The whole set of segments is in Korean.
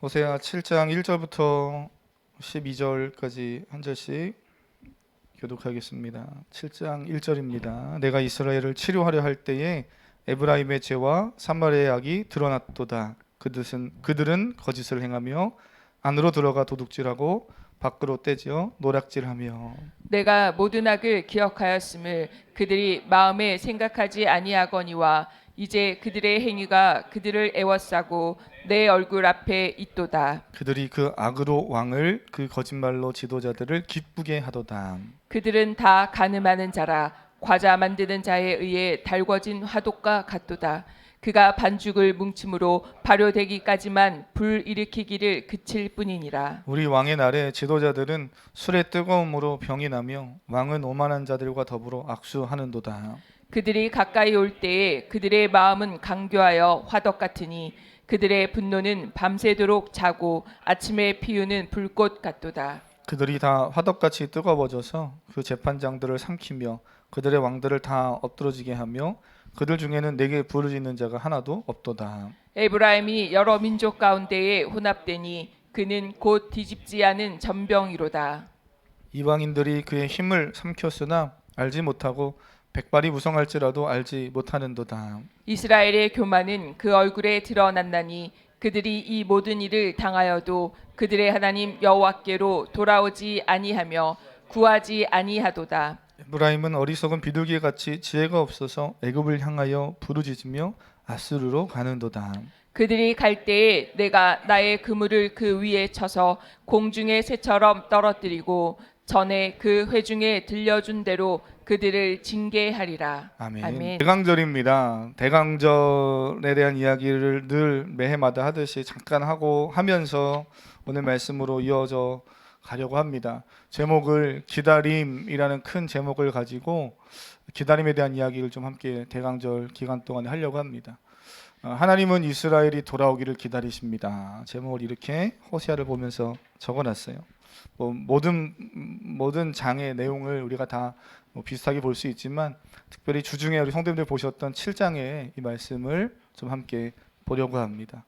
호세아 7장 1절부터 12절까지 한 절씩 교독하겠습니다. 7장 1절입니다. 내가 이스라엘을 치료하려 할 때에 에브라임의 죄와 사마리아의 악이 드러났도다. 그들은 거짓을 행하며 안으로 들어가 도둑질하고 밖으로 떼지어 노략질하며. 내가 모든 악을 기억하였음을 그들이 마음에 생각하지 아니하거니와 이제 그들의 행위가 그들을 애워싸고 내 얼굴 앞에 있도다. 그들이 그 악으로 왕을 그 거짓말로 지도자들을 기쁘게 하도다. 그들은 다 가늠하는 자라 과자 만드는 자에 의해 달궈진 화독과 같도다. 그가 반죽을 뭉침으로 발효되기까지만 불 일으키기를 그칠 뿐이니라. 우리 왕의 날에 지도자들은 술의 뜨거움으로 병이 나며 왕은 오만한 자들과 더불어 악수하는도다. 그들이 가까이 올 때에 그들의 마음은 강교하여 화덕 같으니 그들의 분노는 밤새도록 자고 아침에 피우는 불꽃 같도다. 그들이 다 화덕같이 뜨거워져서 그 재판장들을 삼키며 그들의 왕들을 다 엎드러지게 하며 그들 중에는 내게 부르짖는 자가 하나도 없도다. 에브라임이 여러 민족 가운데에 혼합되니 그는 곧 뒤집지 않은 전병이로다. 이방인들이 그의 힘을 삼켰으나 알지 못하고 백발이 무성할지라도 알지 못하는도다. 이스라엘의 교만은 그 얼굴에 드러났나니 그들이 이 모든 일을 당하여도 그들의 하나님 여호와께로 돌아오지 아니하며 구하지 아니하도다. 에브라임은 어리석은 비둘기같이 지혜가 없어서 애굽을 향하여 부르짖으며 아수르로 가는도다. 그들이 갈 때에 내가 나의 그물을 그 위에 쳐서 공중의 새처럼 떨어뜨리고 전에 그 회중에 들려준 대로 그들을 징계하리라. 아멘. 아멘. 대강절입니다. 대강절에 대한 이야기를 늘 매해마다 하듯이 잠깐 하고 하면서 오늘 말씀으로 이어져 가려고 합니다. 제목을 기다림이라는 큰 제목을 가지고 기다림에 대한 이야기를 좀 함께 대강절 기간 동안에 하려고 합니다. 하나님은 이스라엘이 돌아오기를 기다리십니다. 제목을 이렇게 호세아를 보면서 적어놨어요. 모든 장의 내용을 우리가 다 비슷하게 볼 수 있지만 특별히 주중에 우리 성도님들 보셨던 7장의 이 말씀을 좀 함께 보려고 합니다.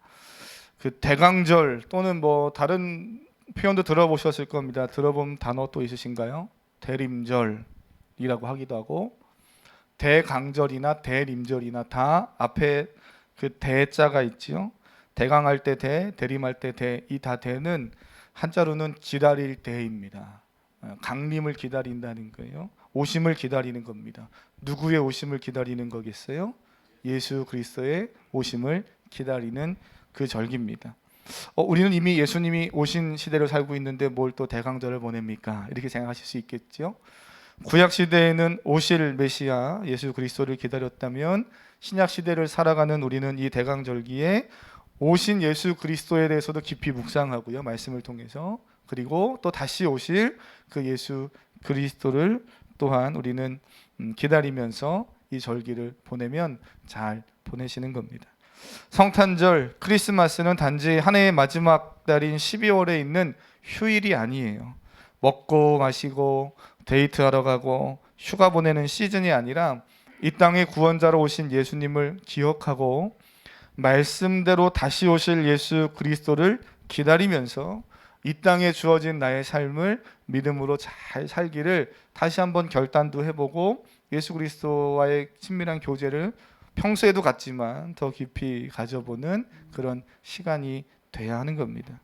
그 대강절 또는 다른 표현도 들어보셨을 겁니다. 들어본 단어 또 있으신가요? 대림절이라고 하기도 하고 대강절이나 대림절이나 다 앞에 그 대자가 있지요. 대강할 때 대, 대림할 때 대, 이 다 대는 한자로는 기다릴 대입니다. 강림을 기다린다는 거예요. 오심을 기다리는 겁니다. 누구의 오심을 기다리는 거겠어요? 예수 그리스도의 오심을 기다리는 그 절기입니다. 우리는 이미 예수님이 오신 시대를 살고 있는데 뭘 또 대강절을 보냅니까? 이렇게 생각하실 수 있겠죠. 구약 시대에는 오실 메시아 예수 그리스도를 기다렸다면 신약 시대를 살아가는 우리는 이 대강절기에 오신 예수 그리스도에 대해서도 깊이 묵상하고요. 말씀을 통해서. 그리고 또 다시 오실 그 예수 그리스도를 또한 우리는 기다리면서 이 절기를 보내면 잘 보내시는 겁니다. 성탄절, 크리스마스는 단지 한 해의 마지막 달인 12월에 있는 휴일이 아니에요. 먹고 마시고 데이트하러 가고 휴가 보내는 시즌이 아니라 이 땅의 구원자로 오신 예수님을 기억하고 말씀대로 다시 오실 예수 그리스도를 기다리면서 이 땅에 주어진 나의 삶을 믿음으로 잘 살기를 다시 한번 결단도 해보고 예수 그리스도와의 친밀한 교제를 평소에도 갖지만 더 깊이 가져보는 그런 시간이 돼야 하는 겁니다.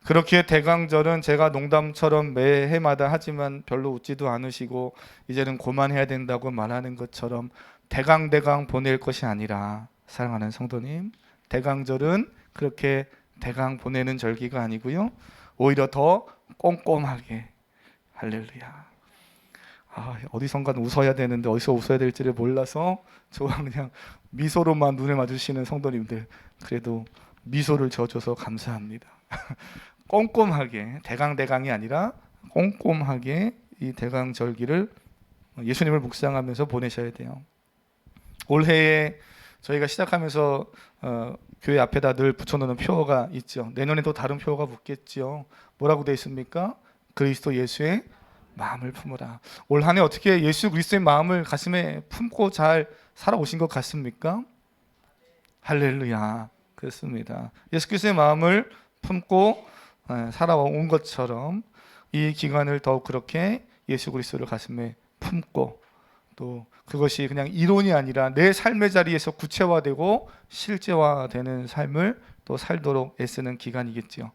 그렇게 대강절은 제가 농담처럼 매해마다 하지만 별로 웃지도 않으시고 이제는 그만해야 된다고 말하는 것처럼 대강 보낼 것이 아니라 사랑하는 성도님, 대강절은 그렇게 대강 보내는 절기가 아니고요. 오히려 더 꼼꼼하게 할렐루야. 어디선가 웃어야 되는데 어디서 웃어야 될지를 몰라서 저와 그냥 미소로만 눈을 마주치는 성도님들, 그래도 미소를 져줘서 감사합니다. 꼼꼼하게 대강이 아니라 꼼꼼하게 이 대강절기를 예수님을 묵상하면서 보내셔야 돼요. 올해에 저희가 시작하면서 교회 앞에다 늘 붙여놓는 표어가 있죠. 내년에도 다른 표어가 붙겠죠. 뭐라고 되어 있습니까? 그리스도 예수의 마음을 품으라. 올 한 해 어떻게 예수 그리스도의 마음을 가슴에 품고 잘 살아오신 것 같습니까? 할렐루야. 그렇습니다. 예수 그리스도의 마음을 품고 살아온 것처럼 이 기간을 더욱 그렇게 예수 그리스도를 가슴에 품고 또 그것이 그냥 이론이 아니라 내 삶의 자리에서 구체화되고 실제화되는 삶을 또 살도록 애쓰는 기간이겠죠.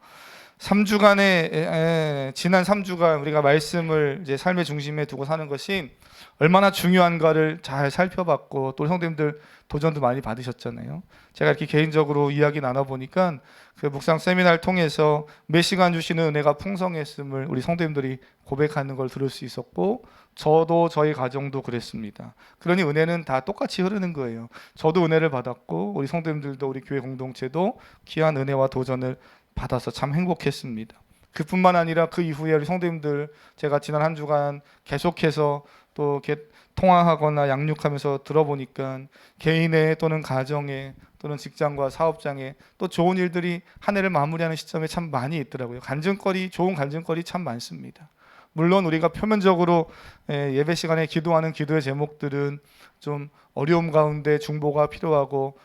3주간의 지난 3주간 우리가 말씀을 이제 삶의 중심에 두고 사는 것이 얼마나 중요한가를 잘 살펴봤고 또 성도님들 도전도 많이 받으셨잖아요. 제가 이렇게 개인적으로 이야기 나눠보니까 그 묵상 세미나를 통해서 매 시간 주시는 은혜가 풍성했음을 우리 성도님들이 고백하는 걸 들을 수 있었고 저도 저희 가정도 그랬습니다. 그러니 은혜는 다 똑같이 흐르는 거예요. 저도 은혜를 받았고 우리 성도님들도 우리 교회 공동체도 귀한 은혜와 도전을 받아서 참 행복했습니다. 그뿐만 아니라 그 이후에 우리 성도님들 제가 지난 한 주간 계속해서 또 이렇게 통화하거나 양육하면서 들어보니까 개인의 또는 가정의 또는 직장과 사업장에 또 좋은 일들이 한 해를 마무리하는 시점에 참 많이 있더라고요. 간증거리, 좋은 간증거리 참 많습니다. 물론 우리가 표면적으로 예배 시간에 기도하는 기도의 제목들은 좀 어려움 가운데 중보가 필요하고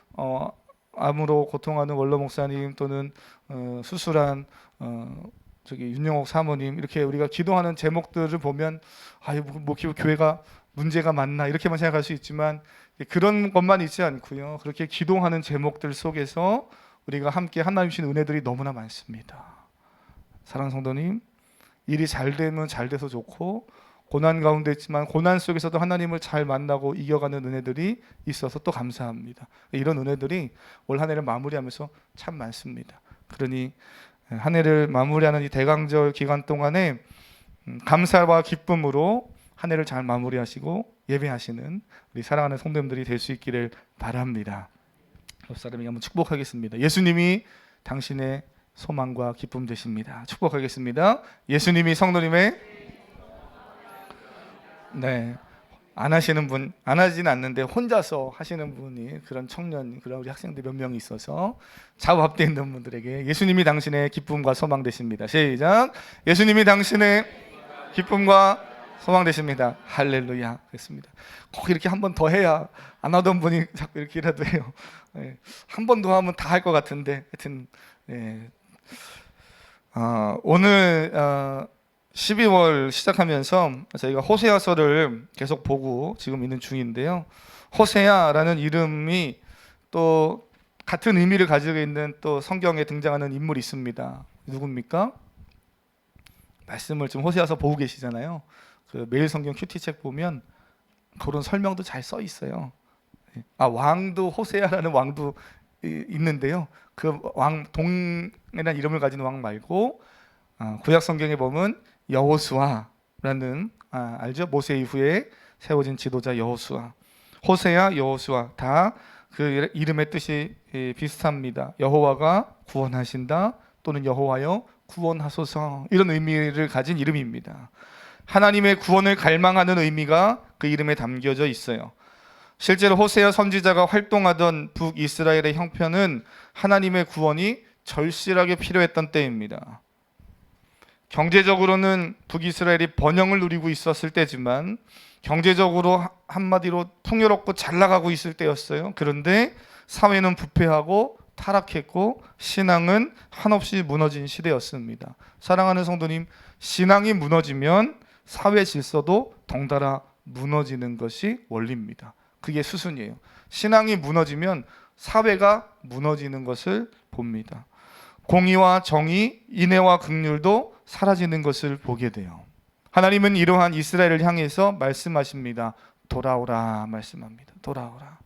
암으로 고통하는 원로 목사님 또는 수술한 윤영옥 사모님 이렇게 우리가 기도하는 제목들을 보면 뭐 교회가 문제가 많나 이렇게만 생각할 수 있지만 그런 것만 있지 않고요. 그렇게 기도하는 제목들 속에서 우리가 함께 하나님 주신 은혜들이 너무나 많습니다. 사랑하는 성도님, 일이 잘 되면 잘 돼서 좋고 고난 가운데 있지만 고난 속에서도 하나님을 잘 만나고 이겨가는 은혜들이 있어서 또 감사합니다. 이런 은혜들이 올 한 해를 마무리하면서 참 많습니다. 그러니 한 해를 마무리하는 이 대강절 기간 동안에 감사와 기쁨으로 한 해를 잘 마무리하시고 예배하시는 우리 사랑하는 성도님들이 될 수 있기를 바랍니다. 옆 사람에게 한번 축복하겠습니다. 예수님이 당신의 소망과 기쁨 되십니다. 축복하겠습니다. 예수님이 성도님의 안 하시는 분, 안 하진 않는데 혼자서 하시는 분이 그런 청년, 그런 우리 학생들 몇 명이 있어서 자업합돼 있는 분들에게 예수님이 당신의 기쁨과 소망 되십니다. 시작. 예수님이 당신의 기쁨과 소망 되십니다. 할렐루야. 그랬습니다. 꼭 이렇게 한 번 더 해야 안 하던 분이 자꾸 이렇게라도 해요. 한 번 더 하면 다 할 것 같은데 하여튼 오늘 12월 시작하면서 저희가 호세아서를 계속 보고 지금 있는 중인데요. 호세아라는 이름이 또 같은 의미를 가지고 있는 또 성경에 등장하는 인물이 있습니다. 누굽니까? 말씀을 좀 호세아서 보고 계시잖아요. 그 매일 성경 큐티책 보면 그런 설명도 잘 써 있어요. 왕도 호세아라는 왕도 있는데요. 그 왕 동이라는 이름을 가진 왕 말고 구약 성경에 보면 여호수아라는 알죠? 모세 이후에 세워진 지도자 여호수아, 호세아, 여호수아 다 그 이름의 뜻이 비슷합니다. 여호와가 구원하신다 또는 여호와여 구원하소서 이런 의미를 가진 이름입니다. 하나님의 구원을 갈망하는 의미가 그 이름에 담겨져 있어요. 실제로 호세아 선지자가 활동하던 북이스라엘의 형편은 하나님의 구원이 절실하게 필요했던 때입니다. 경제적으로는 북이스라엘이 번영을 누리고 있었을 때지만 경제적으로 한마디로 풍요롭고 잘 나가고 있을 때였어요. 그런데 사회는 부패하고 타락했고 신앙은 한없이 무너진 시대였습니다. 사랑하는 성도님, 신앙이 무너지면 사회 질서도 덩달아 무너지는 것이 원리입니다. 그게 수순이에요. 신앙이 무너지면 사회가 무너지는 것을 봅니다. 공의와 정의, 인애와 긍휼도 사라지는 것을 보게 돼요. 하나님은 이러한 이스라엘을 향해서 말씀하십니다. 돌아오라 말씀합니다. 돌아오라.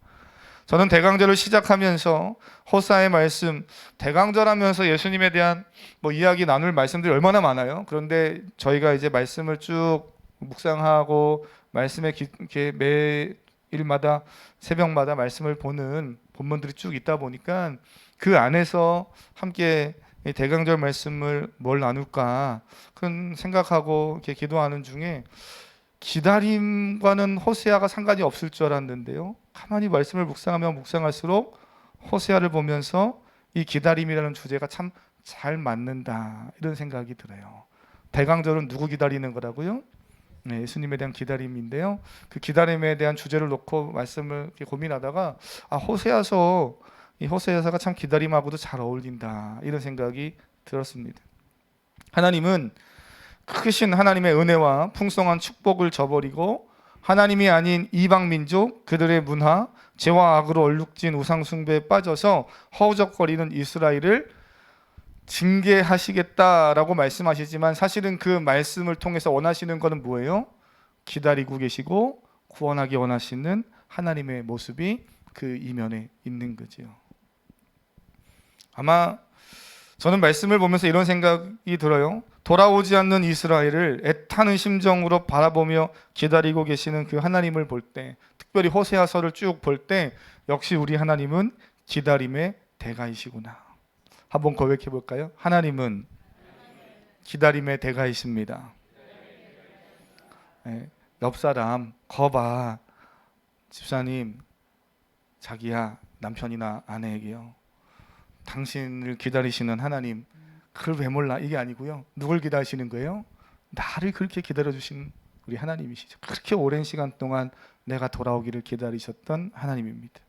저는 대강절을 시작하면서 호사의 말씀, 대강절하면서 예수님에 대한 이야기 나눌 말씀들이 얼마나 많아요. 그런데 저희가 이제 말씀을 쭉 묵상하고 말씀에 매일마다 새벽마다 말씀을 보는 본문들이 쭉 있다 보니까 그 안에서 함께 대강절 말씀을 뭘 나눌까 큰 생각하고 이렇게 기도하는 중에 기다림과는 호세아가 상관이 없을 줄 알았는데요. 가만히 말씀을 묵상하면 묵상할수록 호세아를 보면서 이 기다림이라는 주제가 참 잘 맞는다 이런 생각이 들어요. 대강절은 누구 기다리는 거라고요? 네, 예수님에 대한 기다림인데요. 그 기다림에 대한 주제를 놓고 말씀을 이렇게 고민하다가 호세아서가 참 기다림하고도 잘 어울린다 이런 생각이 들었습니다. 하나님은 크신 하나님의 은혜와 풍성한 축복을 저버리고 하나님이 아닌 이방 민족, 그들의 문화, 죄와 악으로 얼룩진 우상 숭배에 빠져서 허우적거리는 이스라엘을 징계하시겠다라고 말씀하시지만 사실은 그 말씀을 통해서 원하시는 것은 뭐예요? 기다리고 계시고 구원하기 원하시는 하나님의 모습이 그 이면에 있는 거지요. 아마 저는 말씀을 보면서 이런 생각이 들어요. 돌아오지 않는 이스라엘을 애타는 심정으로 바라보며 기다리고 계시는 그 하나님을 볼 때, 특별히 호세아서를 쭉 볼 때 역시 우리 하나님은 기다림의 대가이시구나. 한번 고백해 볼까요? 하나님은 기다림의 대가이십니다. 네, 옆 사람 거봐, 집사님, 자기야, 남편이나 아내에게요, 당신을 기다리시는 하나님, 그걸 왜 몰라? 이게 아니고요. 누굴 기다리시는 거예요? 나를 그렇게 기다려주신 우리 하나님이시죠. 그렇게 오랜 시간 동안 내가 돌아오기를 기다리셨던 하나님입니다.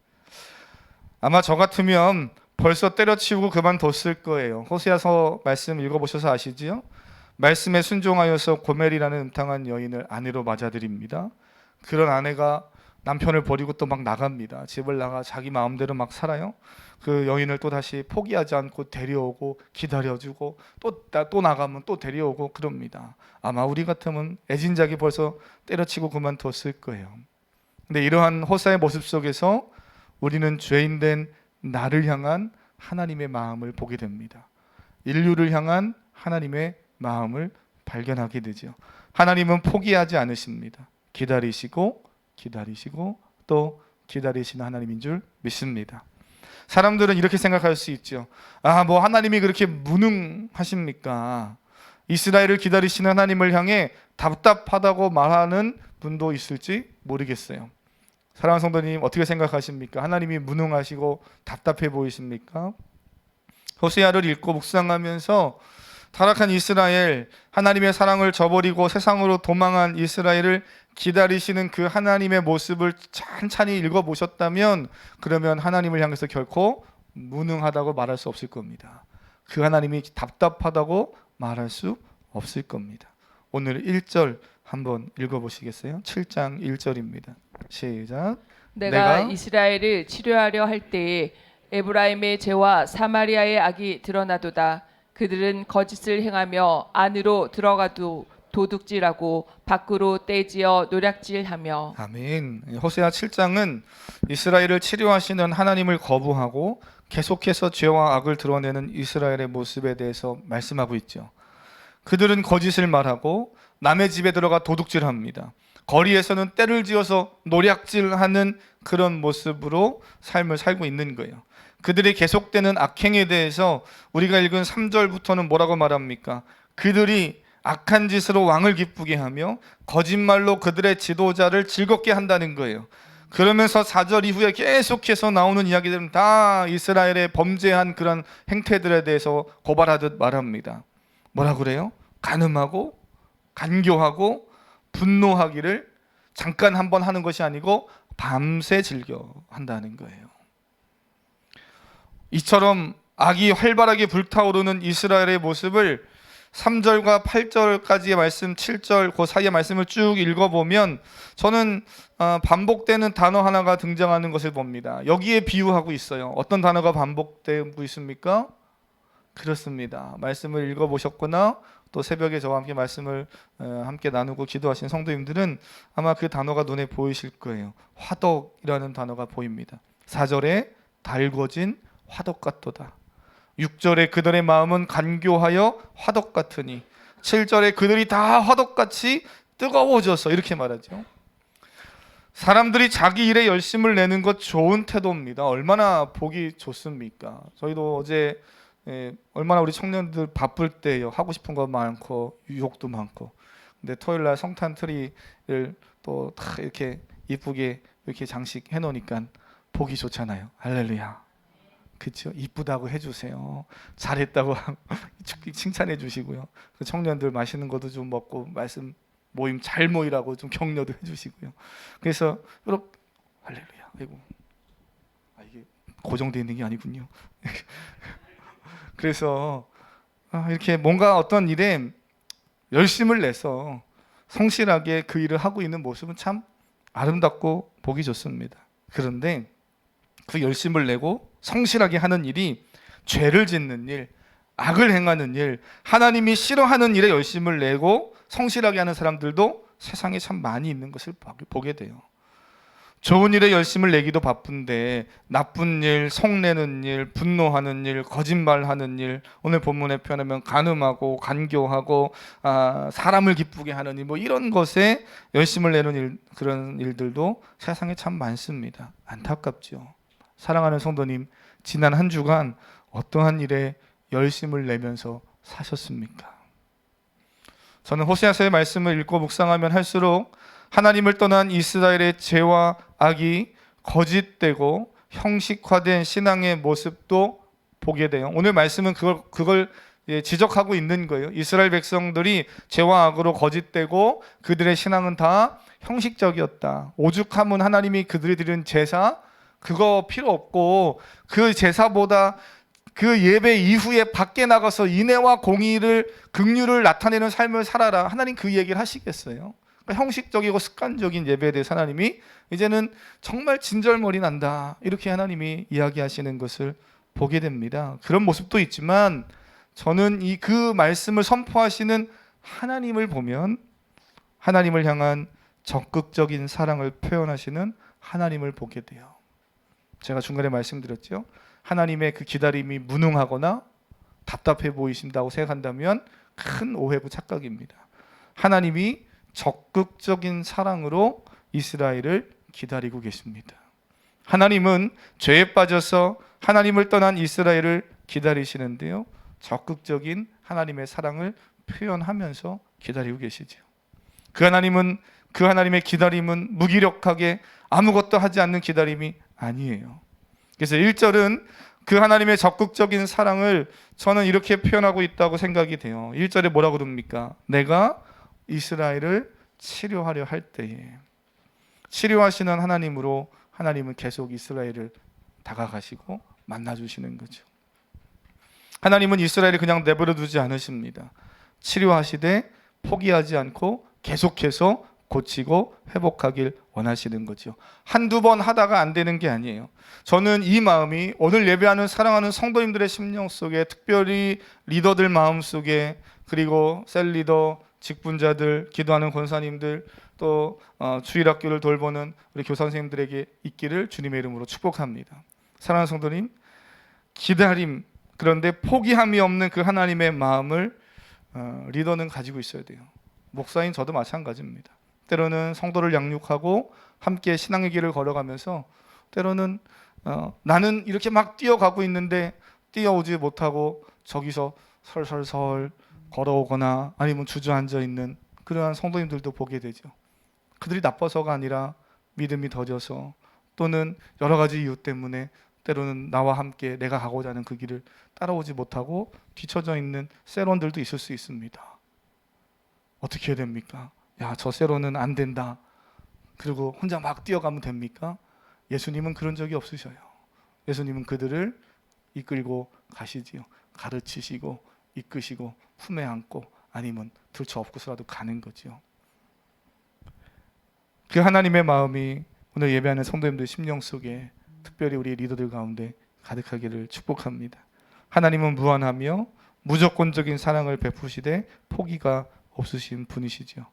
아마 저 같으면 벌써 때려치우고 그만뒀을 거예요. 호세아서 말씀 읽어보셔서 아시지요? 말씀에 순종하여서 고멜이라는 음탕한 여인을 아내로 맞아들입니다. 그런 아내가 남편을 버리고 또 막 나갑니다. 집을 나가 자기 마음대로 막 살아요. 그 여인을 또 다시 포기하지 않고 데려오고 기다려주고 또 나가면 또 데려오고 그럽니다. 아마 우리 같으면 애진작이 벌써 때려치고 그만뒀을 거예요. 근데 이러한 호사의 모습 속에서 우리는 죄인된 나를 향한 하나님의 마음을 보게 됩니다. 인류를 향한 하나님의 마음을 발견하게 되죠. 하나님은 포기하지 않으십니다. 기다리시고 또 기다리시는 하나님인 줄 믿습니다. 사람들은 이렇게 생각할 수 있죠. 뭐 하나님이 그렇게 무능하십니까? 이스라엘을 기다리시는 하나님을 향해 답답하다고 말하는 분도 있을지 모르겠어요. 사랑하는 성도님, 어떻게 생각하십니까? 하나님이 무능하시고 답답해 보이십니까? 호세아를 읽고 묵상하면서 타락한 이스라엘, 하나님의 사랑을 저버리고 세상으로 도망한 이스라엘을 기다리시는 그 하나님의 모습을 찬찬히 읽어보셨다면 그러면 하나님을 향해서 결코 무능하다고 말할 수 없을 겁니다. 그 하나님이 답답하다고 말할 수 없을 겁니다. 오늘 1절 한번 읽어보시겠어요? 7장 1절입니다. 시작. 내가 이스라엘을 치료하려 할 때에 에브라임의 죄와 사마리아의 악이 드러나도다. 그들은 거짓을 행하며 안으로 들어가도 도둑질하고 밖으로 떼지어 노략질하며. 아멘. 호세아 7장은 이스라엘을 치료하시는 하나님을 거부하고 계속해서 죄와 악을 드러내는 이스라엘의 모습에 대해서 말씀하고 있죠. 그들은 거짓을 말하고 남의 집에 들어가 도둑질합니다. 거리에서는 때를 지어서 노략질하는 그런 모습으로 삶을 살고 있는 거예요. 그들의 계속되는 악행에 대해서 우리가 읽은 3절부터는 뭐라고 말합니까? 그들이 악한 짓으로 왕을 기쁘게 하며 거짓말로 그들의 지도자를 즐겁게 한다는 거예요. 그러면서 4절 이후에 계속해서 나오는 이야기들은 다 이스라엘의 범죄한 그런 행태들에 대해서 고발하듯 말합니다. 뭐라 그래요? 간음하고 간교하고 분노하기를 잠깐 한번 하는 것이 아니고 밤새 즐겨 한다는 거예요. 이처럼 악이 활발하게 불타오르는 이스라엘의 모습을 3절과 8절까지의 말씀, 7절 그 사이의 말씀을 쭉 읽어보면 저는 반복되는 단어 하나가 등장하는 것을 봅니다. 여기에 비유하고 있어요. 어떤 단어가 반복되고 있습니까? 그렇습니다. 말씀을 읽어보셨거나 또 새벽에 저와 함께 말씀을 함께 나누고 기도하신 성도님들은 아마 그 단어가 눈에 보이실 거예요. 화덕이라는 단어가 보입니다. 4절에 달궈진 화덕 같도다. 6절에 그들의 마음은 간교하여 화덕 같으니, 7절에 그들이 다 화덕같이 뜨거워져서, 이렇게 말하죠. 사람들이 자기 일에 열심을 내는 것 좋은 태도입니다. 얼마나 보기 좋습니까? 저희도 어제 얼마나 우리 청년들 바쁠 때요, 하고 싶은 거 많고 유혹도 많고. 근데 토요일날 성탄 트리를 또 다 이렇게 이쁘게 이렇게 장식해 놓으니까 보기 좋잖아요. 할렐루야. 그렇죠? 이쁘다고 해주세요. 잘했다고 칭찬해 주시고요. 청년들 맛있는 것도 좀 먹고 말씀 모임 잘 모이라고 좀 격려도 해주시고요. 그래서 이렇게 할렐루야. 아이고, 이게 고정되어 있는 게 아니군요. 그래서 이렇게 뭔가 어떤 일에 열심을 내서 성실하게 그 일을 하고 있는 모습은 참 아름답고 보기 좋습니다. 그런데 그 열심을 내고 성실하게 하는 일이 죄를 짓는 일, 악을 행하는 일, 하나님이 싫어하는 일에 열심을 내고 성실하게 하는 사람들도 세상에 참 많이 있는 것을 보게 돼요. 좋은 일에 열심을 내기도 바쁜데 나쁜 일, 성내는 일, 분노하는 일, 거짓말하는 일, 오늘 본문에 표현하면 간음하고 간교하고 사람을 기쁘게 하는 일, 뭐 이런 것에 열심을 내는 일, 그런 일들도 세상에 참 많습니다. 안타깝죠. 사랑하는 성도님, 지난 한 주간 어떠한 일에 열심을 내면서 사셨습니까? 저는 호세아서의 말씀을 읽고 묵상하면 할수록 하나님을 떠난 이스라엘의 죄와 악이 거짓되고 형식화된 신앙의 모습도 보게 돼요. 오늘 말씀은 그걸 지적하고 있는 거예요. 이스라엘 백성들이 죄와 악으로 거짓되고 그들의 신앙은 다 형식적이었다. 오죽하면 하나님이 그들이 드린 제사 그거 필요 없고 그 제사보다 그 예배 이후에 밖에 나가서 인애와 공의를 긍휼을 나타내는 삶을 살아라. 하나님 그 얘기를 하시겠어요? 그러니까 형식적이고 습관적인 예배에 대해서 하나님이 이제는 정말 진절머리 난다. 이렇게 하나님이 이야기하시는 것을 보게 됩니다. 그런 모습도 있지만 저는 그 말씀을 선포하시는 하나님을 보면 하나님을 향한 적극적인 사랑을 표현하시는 하나님을 보게 돼요. 제가 중간에 말씀드렸죠. 하나님의 그 기다림이 무능하거나 답답해 보이신다고 생각한다면 큰 오해고 착각입니다. 하나님이 적극적인 사랑으로 이스라엘을 기다리고 계십니다. 하나님은 죄에 빠져서 하나님을 떠난 이스라엘을 기다리시는데요. 적극적인 하나님의 사랑을 표현하면서 기다리고 계시죠. 그 하나님의 기다림은 무기력하게 아무것도 하지 않는 기다림이 아니에요. 그래서 1절은 그 하나님의 적극적인 사랑을 저는 이렇게 표현하고 있다고 생각이 돼요. 1절에 뭐라고 그럽니까? 내가 이스라엘을 치료하려 할 때에, 치료하시는 하나님으로 하나님은 계속 이스라엘을 다가가시고 만나주시는 거죠. 하나님은 이스라엘을 그냥 내버려 두지 않으십니다. 치료하시되 포기하지 않고 계속해서 고치고 회복하길 원하시는 거죠. 한두 번 하다가 안 되는 게 아니에요. 저는 이 마음이 오늘 예배하는 사랑하는 성도님들의 심령 속에, 특별히 리더들 마음 속에, 그리고 셀 리더, 직분자들, 기도하는 권사님들, 또 주일학교를 돌보는 우리 교사 선생님들에게 있기를 주님의 이름으로 축복합니다. 사랑하는 성도님, 기다림, 그런데 포기함이 없는 그 하나님의 마음을 리더는 가지고 있어야 돼요. 목사인 저도 마찬가지입니다. 때로는 성도를 양육하고 함께 신앙의 길을 걸어가면서 때로는 나는 이렇게 막 뛰어가고 있는데 뛰어오지 못하고 저기서 설설설 걸어오거나 아니면 주저앉아 있는 그러한 성도님들도 보게 되죠. 그들이 나빠서가 아니라 믿음이 더뎌서 또는 여러 가지 이유 때문에 때로는 나와 함께 내가 가고자 하는 그 길을 따라오지 못하고 뒤처져 있는 세론들도 있을 수 있습니다. 어떻게 해야 됩니까? 야, 저 세로는 안 된다. 그리고 혼자 막 뛰어가면 됩니까? 예수님은 그런 적이 없으셔요. 예수님은 그들을 이끌고 가시지요. 가르치시고 이끄시고 품에 안고 아니면 들쳐 업고서라도 가는 거죠. 그 하나님의 마음이 오늘 예배하는 성도님들 심령 속에 특별히 우리 리더들 가운데 가득하기를 축복합니다. 하나님은 무한하며 무조건적인 사랑을 베푸시되 포기가 없으신 분이시죠.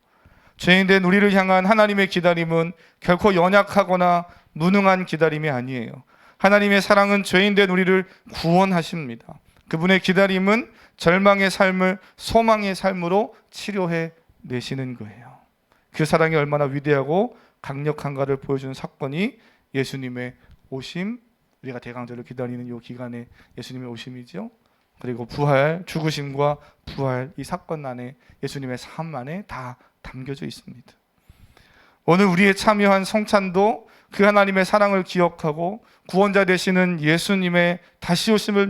죄인된 우리를 향한 하나님의 기다림은 결코 연약하거나 무능한 기다림이 아니에요. 하나님의 사랑은 죄인된 우리를 구원하십니다. 그분의 기다림은 절망의 삶을 소망의 삶으로 치료해 내시는 거예요. 그 사랑이 얼마나 위대하고 강력한가를 보여주는 사건이 예수님의 오심, 우리가 대강절을 기다리는 이 기간에 예수님의 오심이죠. 그리고 부활, 죽으심과 부활, 이 사건 안에 예수님의 삶 안에 다 담겨져 있습니다. 오늘 우리의 참여한 성찬도 그 하나님의 사랑을 기억하고 구원자 되시는 예수님의 다시 오심을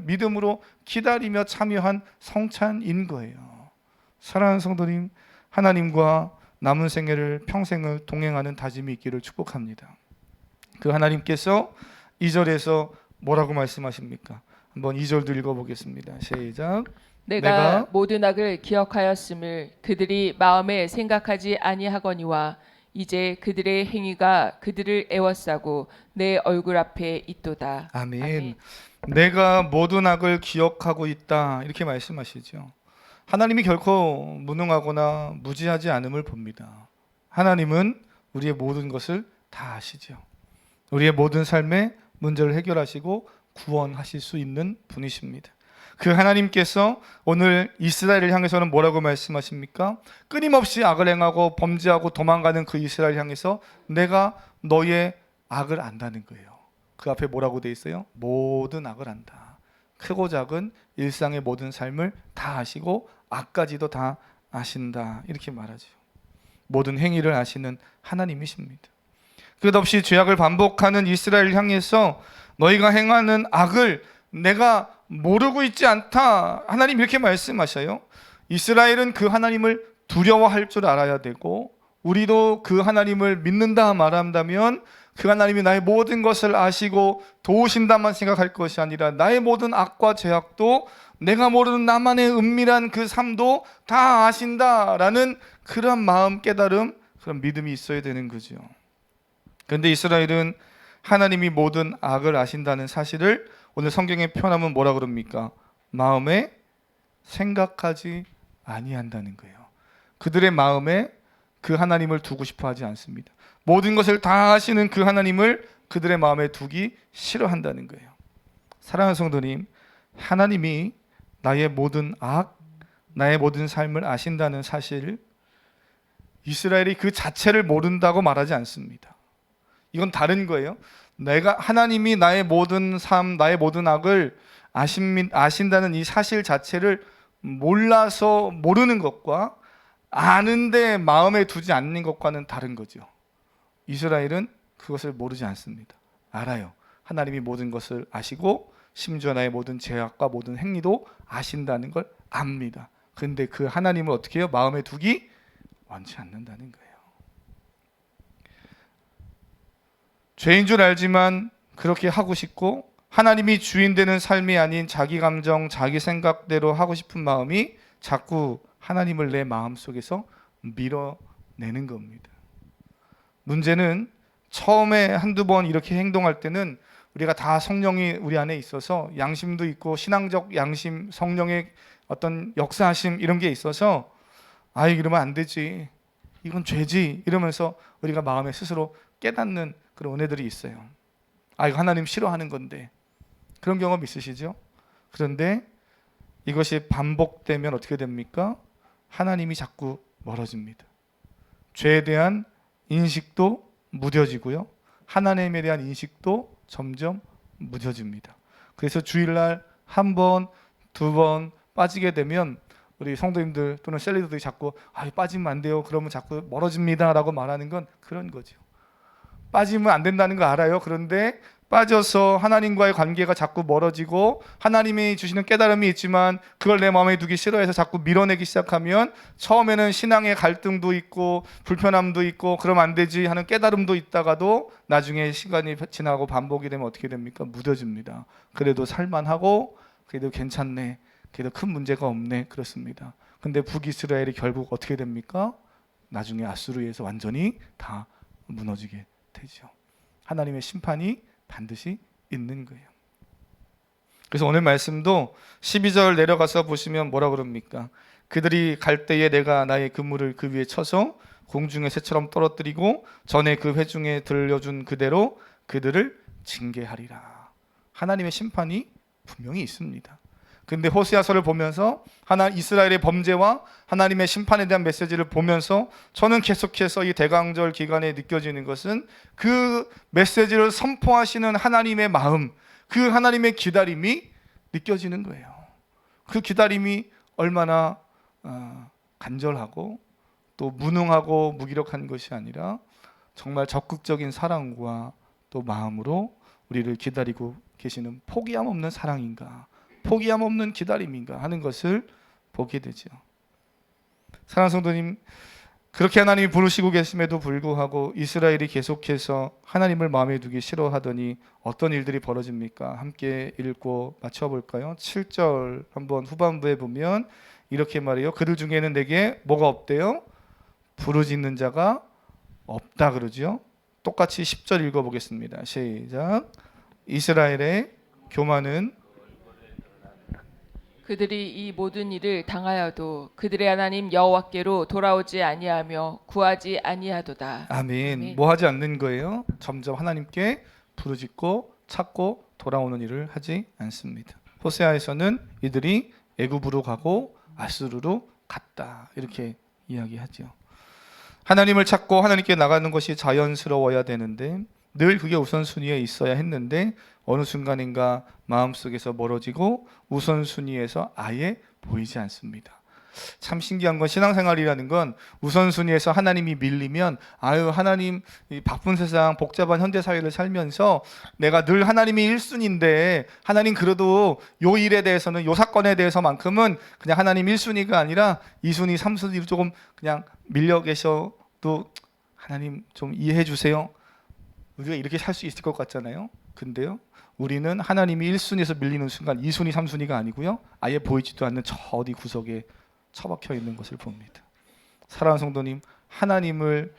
믿음으로 기다리며 참여한 성찬인 거예요. 사랑하는 성도님, 하나님과 남은 생애를 평생을 동행하는 다짐이 있기를 축복합니다. 그 하나님께서 2절에서 뭐라고 말씀하십니까? 한번 2절도 읽어보겠습니다. 시작. 내가 모든 악을 기억하였음을 그들이 마음에 생각하지 아니하거니와 이제 그들의 행위가 그들을 애워싸고 내 얼굴 앞에 있도다. 아멘. 내가 모든 악을 기억하고 있다 이렇게 말씀하시죠. 하나님이 결코 무능하거나 무지하지 않음을 봅니다. 하나님은 우리의 모든 것을 다 아시죠. 우리의 모든 삶의 문제를 해결하시고 구원하실 수 있는 분이십니다. 그 하나님께서 오늘 이스라엘을 향해서는 뭐라고 말씀하십니까? 끊임없이 악을 행하고 범죄하고 도망가는 그 이스라엘 향해서 내가 너의 악을 안다는 거예요. 그 앞에 뭐라고 돼 있어요? 모든 악을 안다. 크고 작은 일상의 모든 삶을 다 아시고 악까지도 다 아신다 이렇게 말하죠. 모든 행위를 아시는 하나님이십니다. 끝없이 죄악을 반복하는 이스라엘 향해서 너희가 행하는 악을 내가 모르고 있지 않다. 하나님 이렇게 말씀하셔요. 이스라엘은 그 하나님을 두려워할 줄 알아야 되고 우리도 그 하나님을 믿는다 말한다면 그 하나님이 나의 모든 것을 아시고 도우신다만 생각할 것이 아니라 나의 모든 악과 죄악도 내가 모르는 나만의 은밀한 그 삶도 다 아신다라는 그런 마음 깨달음, 그런 믿음이 있어야 되는 거죠. 그런데 이스라엘은 하나님이 모든 악을 아신다는 사실을 오늘 성경에 표현하면 뭐라 그럽니까? 마음에 생각하지 아니한다는 거예요. 그들의 마음에 그 하나님을 두고 싶어 하지 않습니다. 모든 것을 다 아시는 그 하나님을 그들의 마음에 두기 싫어한다는 거예요. 사랑하는 성도님, 하나님이 나의 모든 악, 나의 모든 삶을 아신다는 사실, 이스라엘이 그 자체를 모른다고 말하지 않습니다. 이건 다른 거예요. 하나님이 나의 모든 삶, 나의 모든 악을 아신다는 이 사실 자체를 몰라서 모르는 것과 아는데 마음에 두지 않는 것과는 다른 거죠. 이스라엘은 그것을 모르지 않습니다. 알아요. 하나님이 모든 것을 아시고 심지어 나의 모든 죄악과 모든 행위도 아신다는 걸 압니다. 그런데 그 하나님을 어떻게 해요? 마음에 두기 원치 않는다는 거예요. 죄인 줄 알지만 그렇게 하고 싶고 하나님이 주인 되는 삶이 아닌 자기 감정, 자기 생각대로 하고 싶은 마음이 자꾸 하나님을 내 마음속에서 밀어내는 겁니다. 문제는 처음에 한두 번 이렇게 행동할 때는 우리가 다 성령이 우리 안에 있어서 양심도 있고 신앙적 양심, 성령의 어떤 역사하심 이런 게 있어서 이러면 안 되지, 이건 죄지 이러면서 우리가 마음에 스스로 깨닫는 그런 은혜들이 있어요. 이거 하나님 싫어하는 건데. 그런 경험 있으시죠? 그런데 이것이 반복되면 어떻게 됩니까? 하나님이 자꾸 멀어집니다. 죄에 대한 인식도 무뎌지고요. 하나님에 대한 인식도 점점 무뎌집니다. 그래서 주일날 한 번, 두 번 빠지게 되면 우리 성도님들 또는 셀리더들이 자꾸 빠지면 안 돼요. 그러면 자꾸 멀어집니다 라고 말하는 건 그런 거죠. 빠지면 안 된다는 거 알아요. 그런데 빠져서 하나님과의 관계가 자꾸 멀어지고 하나님이 주시는 깨달음이 있지만 그걸 내 마음에 두기 싫어해서 자꾸 밀어내기 시작하면 처음에는 신앙의 갈등도 있고 불편함도 있고 그러면 안 되지 하는 깨달음도 있다가도 나중에 시간이 지나고 반복이 되면 어떻게 됩니까? 무뎌집니다. 그래도 살만하고 그래도 괜찮네, 그래도 큰 문제가 없네, 그렇습니다. 근데 북이스라엘이 결국 어떻게 됩니까? 나중에 아수르에서 완전히 다 무너지게 되죠. 하나님의 심판이 반드시 있는 거예요. 그래서 오늘 말씀도 12절 내려가서 보시면 뭐라 그럽니까? 그들이 갈 때에 내가 나의 그물을 그 위에 쳐서 공중의 새처럼 떨어뜨리고 전에 그 회중에 들려준 그대로 그들을 징계하리라. 하나님의 심판이 분명히 있습니다. 근데 호세아서를 보면서 이스라엘의 범죄와 하나님의 심판에 대한 메시지를 보면서 저는 계속해서 이 대강절 기간에 느껴지는 것은 그 메시지를 선포하시는 하나님의 마음, 그 하나님의 기다림이 느껴지는 거예요. 그 기다림이 얼마나 간절하고 또 무능하고 무기력한 것이 아니라 정말 적극적인 사랑과 또 마음으로 우리를 기다리고 계시는 포기함 없는 사랑인가, 포기함 없는 기다림인가 하는 것을 보게 되죠. 사랑하는 성도님, 그렇게 하나님이 부르시고 계심에도 불구하고 이스라엘이 계속해서 하나님을 마음에 두기 싫어하더니 어떤 일들이 벌어집니까? 함께 읽고 맞춰볼까요? 7절 한번 후반부에 보면 이렇게 말해요. 그들 중에는 내게 뭐가 없대요? 부르짖는 자가 없다 그러죠. 똑같이 10절 읽어보겠습니다. 시작. 이스라엘의 교만은 그들이 이 모든 일을 당하여도 그들의 하나님 여호와께로 돌아오지 아니하며 구하지 아니하도다. 아멘. 아멘. 뭐 하지 않는 거예요? 점점 하나님께 부르짖고 찾고 돌아오는 일을 하지 않습니다. 호세아에서는 이들이 애굽으로 가고 아수르로 갔다 이렇게 이야기하죠. 하나님을 찾고 하나님께 나가는 것이 자연스러워야 되는데 늘 그게 우선순위에 있어야 했는데 어느 순간인가 마음속에서 멀어지고 우선순위에서 아예 보이지 않습니다. 참 신기한 건 신앙생활이라는 건 우선순위에서 하나님이 밀리면 아유 하나님 이 바쁜 세상 복잡한 현대사회를 살면서 내가 늘 하나님이 1순위인데 하나님 그래도 요 일에 대해서는 요 사건에 대해서만큼은 그냥 하나님 1순위가 아니라 2순위 3순위로 조금 그냥 밀려 계셔도 하나님 좀 이해해 주세요. 우리가 이렇게 살 수 있을 것 같잖아요. 근데요 우리는 하나님이 1순위에서 밀리는 순간 2순위 3순위가 아니고요 아예 보이지도 않는 저 어디 구석에 처박혀 있는 것을 봅니다. 사랑하는 성도님, 하나님을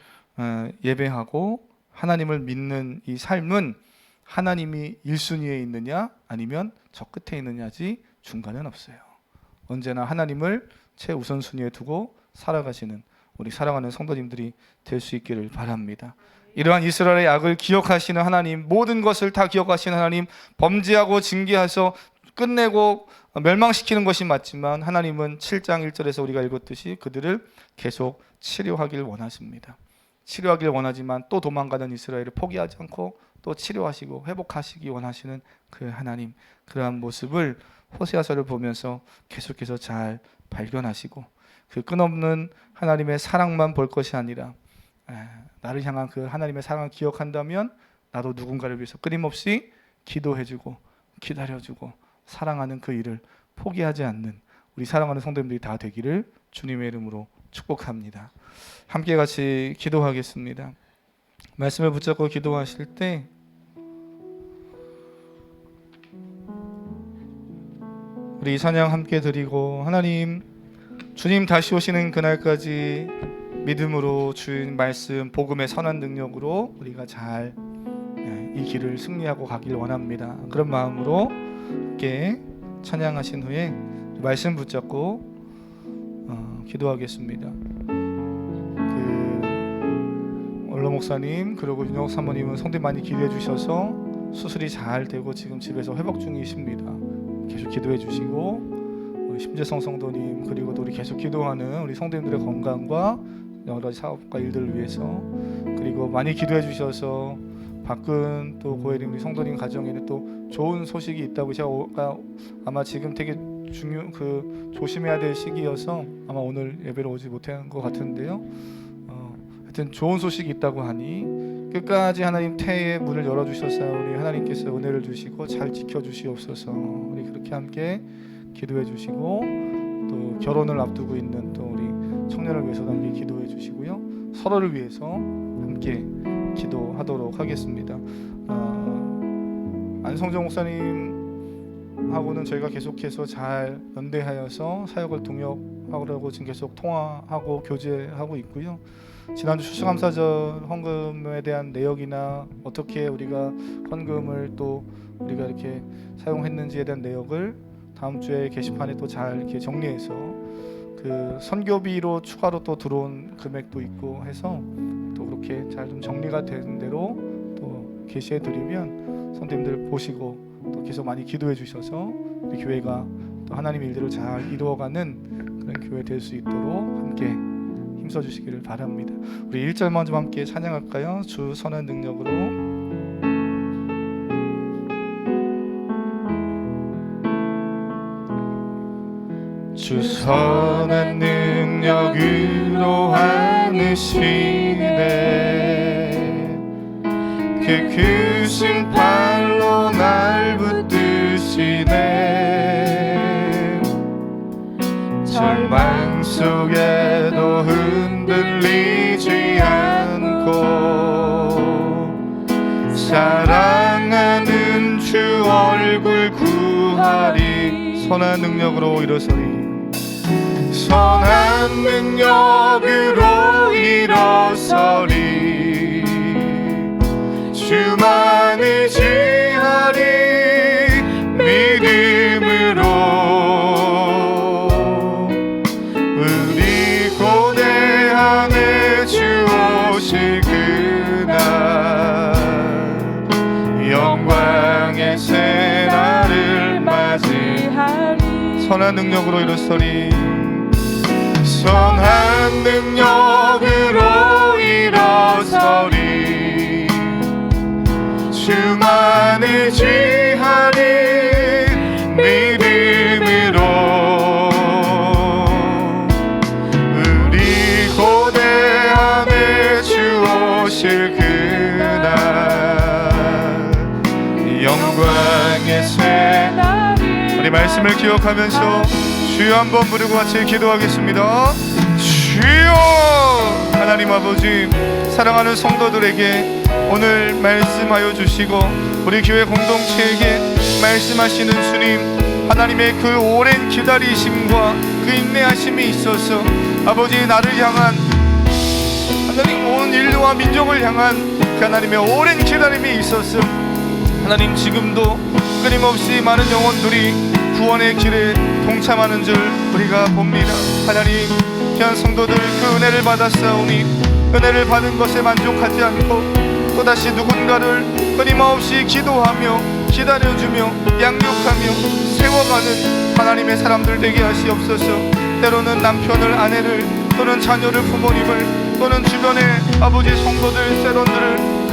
예배하고 하나님을 믿는 이 삶은 하나님이 1순위에 있느냐 아니면 저 끝에 있느냐지 중간은 없어요. 언제나 하나님을 최우선순위에 두고 살아가시는 우리 사랑하는 성도님들이 될 수 있기를 바랍니다. 이러한 이스라엘의 악을 기억하시는 하나님, 모든 것을 다 기억하시는 하나님, 범죄하고 징계하셔 끝내고 멸망시키는 것이 맞지만 하나님은 7장 1절에서 우리가 읽었듯이 그들을 계속 치료하길 원하십니다. 치료하길 원하지만 또 도망가는 이스라엘을 포기하지 않고 또 치료하시고 회복하시기 원하시는 그 하나님, 그러한 모습을 호세아서를 보면서 계속해서 잘 발견하시고 그 끝없는 하나님의 사랑만 볼 것이 아니라 나를 향한 그 하나님의 사랑을 기억한다면 나도 누군가를 위해서 끊임없이 기도해주고 기다려주고 사랑하는 그 일을 포기하지 않는 우리 사랑하는 성도님들이 다 되기를 주님의 이름으로 축복합니다. 함께 같이 기도하겠습니다. 말씀을 붙잡고 기도하실 때 우리 찬양 함께 드리고 하나님 주님 다시 오시는 그날까지 믿음으로 주인 말씀 복음의 선한 능력으로 우리가 잘 이 길을 승리하고 가길 원합니다. 그런 마음으로 함께 찬양하신 후에 말씀 붙잡고 기도하겠습니다. 원로 목사님 그리고 윤영 사모님은 성대 많이 기도해 주셔서 수술이 잘 되고 지금 집에서 회복 중이십니다. 계속 기도해 주시고 심재성 성도님 그리고 또 우리 계속 기도하는 우리 성도님들의 건강과 여러 가지 사업과 일들을 위해서 그리고 많이 기도해 주셔서 박근 또 고혜림 우리 성도님 가정에는 또 좋은 소식이 있다고 제가 아마 지금 되게 조심해야 될 시기여서 아마 오늘 예배로 오지 못한 것 같은데요. 하여튼 좋은 소식이 있다고 하니 끝까지 하나님 태의 문을 열어주셨사오니 하나님께서 은혜를 주시고 잘 지켜주시옵소서. 우리 그렇게 함께 기도해 주시고 또 결혼을 앞두고 있는 또 우리 청년을 위해서도 함께 기도해 주시고요. 서로를 위해서 함께 기도하도록 하겠습니다. 안성정 목사님하고는 저희가 계속해서 잘 연대하여서 사역을 동역하려고 지금 계속 통화하고 교제하고 있고요. 지난주 추수감사절 헌금에 대한 내역이나 어떻게 우리가 헌금을 또 우리가 이렇게 사용했는지에 대한 내역을 다음 주에 게시판에 또 잘 이렇게 정리해서 그 선교비로 추가로 또 들어온 금액도 있고 해서 또 그렇게 잘 좀 정리가 되는 대로 또 게시해 드리면 성도님들 보시고 또 계속 많이 기도해 주셔서 우리 교회가 또 하나님의 일들을 잘 이루어가는 그런 교회 될 수 있도록 함께 힘써 주시기를 바랍니다. 우리 1절만 좀 함께 찬양할까요? 주 선한 능력으로. 주 선한 능력으로 안으시네 그 크신 팔로 날 붙드시네 절망 속에도 흔들리 얼굴 구하리. 선한 능력으로 일어서리. 선한 능력으로 일어서리. 주만 의지하리. 믿음으로 우리 고대함에 주 오실 그날 영광의 새날을 맞이하리. 선한 능력으로 일어서리. 선한 능력으로 일어서리. 주만 의지하리. 믿음으로 우리 고대함에 주 오실 그날 영광의 새날. 우리 말씀을 기억하면서 주여 한번 부르고 같이 기도하겠습니다. 주여. 하나님 아버지, 사랑하는 성도들에게 오늘 말씀하여 주시고 우리 교회 공동체에게 말씀하시는 주님, 하나님의 그 오랜 기다리심과 그 인내하심이 있어서 아버지 나를 향한 하나님 온 인류와 민족을 향한 그 하나님의 오랜 기다림이 있어서 하나님 지금도 끊임없이 많은 영혼들이 구원의 길에 동참하는 줄 우리가 봅니다. 하나님, 귀한 성도들 그 은혜를 받았사오니 은혜를 받은 것에 만족하지 않고 또다시 누군가를 끊임없이 기도하며 기다려주며 양육하며 세워가는 하나님의 사람들 되게 하시옵소서. 때로는 남편을, 아내를, 또는 자녀를, 부모님을, 또는 주변의 아버지 성도들, 세론들을